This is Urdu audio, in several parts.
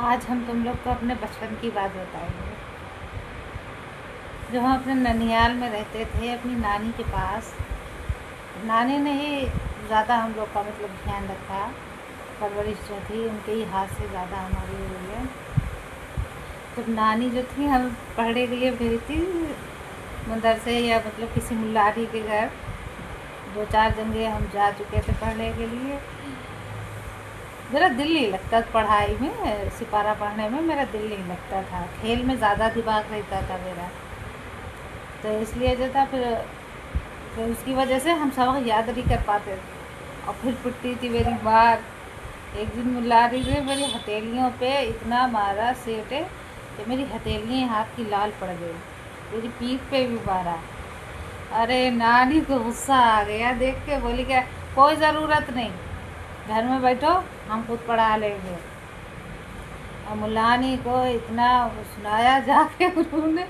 آج ہم تم لوگ کو اپنے بچپن کی بات بتائیں گے، جو ہم اپنے ننیال میں رہتے تھے اپنی نانی کے پاس۔ نانی نے ہی زیادہ ہم لوگ کا دھیان رکھا، پرورش جو تھی ان کے ہی ہاتھ سے زیادہ ہماری ہوئی ہے۔ جب نانی جو تھی ہم پڑھنے کے لیے بھیجتی مدرسے یا کسی ملاری کے گھر، 2-4 جگہ ہم جا چکے تھے پڑھنے کے لیے۔ میرا دل نہیں لگتا پڑھائی میں، سپارہ پڑھنے میں میرا دل نہیں لگتا تھا، کھیل میں زیادہ دماغ رہتا تھا میرا، تو اس لیے جو تھا پھر اس کی وجہ سے ہم سبق یاد نہیں کر پاتے تھے۔ اور پھر پٹتی تھی میری ماں۔ ایک دن ملاری نے میری ہتھیلیوں پہ اتنا مارا سیٹے کہ میری ہتھیلیاں ہاتھ کی لال پڑ گئی، میری پیٹھ پہ بھی مارا۔ ارے نانی کو غصہ آ گیا دیکھ کے، بولی کہ کوئی ضرورت نہیں، گھر میں بیٹھو ہم خود پڑھا لیں گے۔ اور ملانی کو اتنا سنایا جا کے، انہوں نے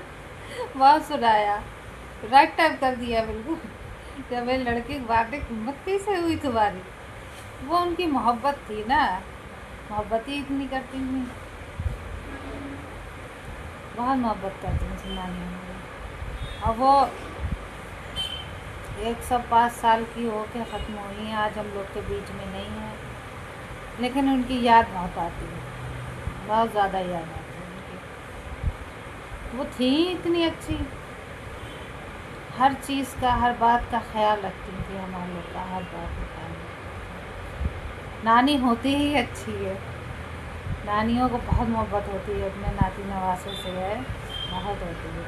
بہت سنایا، رائٹ ٹائم کر دیا بالکل کہ میری لڑکی کی باتیں ہمت کیسے ہوئی تمہاری۔ وہ ان کی محبت تھی نا، محبت ہی اتنی کرتی تھی، بہت محبت کرتی تھی نانی ہماری۔ اور وہ 105 سال کی ہو کے ختم ہوئی ہیں، آج ہم لوگ کے بیچ میں نہیں ہیں، لیکن ان کی یاد بہت آتی ہے، بہت زیادہ یاد آتی ہے ان کی۔ وہ تھیں اتنی اچھی، ہر چیز کا، ہر بات کا خیال رکھتی تھی، ہمارے لوگ کا ہر بات کا خیال رکھتی۔ نانی ہوتی ہی اچھی ہے، نانیوں کو بہت محبت ہوتی ہے اپنے ناتی نواسوں سے، ہے بہت ہوتی ہے۔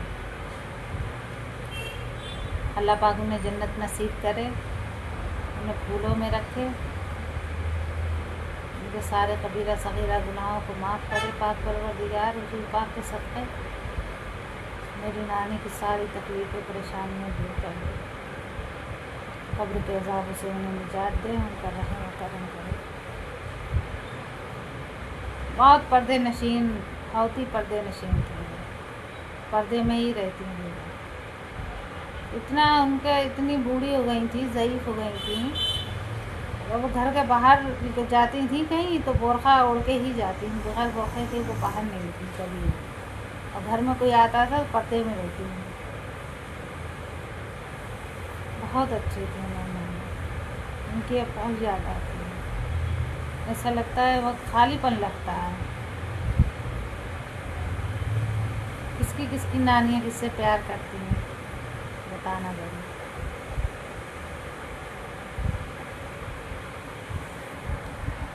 اللہ پاک انہیں جنت نصیب کرے، انہیں پھولوں میں رکھے، ان کے سارے کبیرہ صغیرہ گناہوں کو معاف کرے پاک پروردگار، حضور پاک کے صدقے میری نانی کی ساری تکلیفیں پریشانیاں دور کر دے، قبر کے عذاب سے انہیں نجات دے، ان کا رحم و کرم کرے۔ بہت پردے نشین، بہت ہی پردے نشین تھی، پردے میں ہی رہتی ہیں، اتنا ان کے اتنی بوڑھی ہو گئی تھی، ضعیف ہو گئی تھیں، جب وہ گھر کے باہر جاتی تھیں کہیں تو برقع اوڑھ کے ہی جاتی تھیں، بغیر برقعے کے وہ باہر نہیں تھیں کبھی، اور گھر میں کوئی آتا تھا پردے میں رہتی ہیں۔ بہت اچھی تھی نانی، ان کی اب بہت یاد آتی ہے، ایسا لگتا ہے بہت خالی پن لگتا ہے۔ کس کی نانیاں کس سے پیار کرتی ہیں بتانا ضرور۔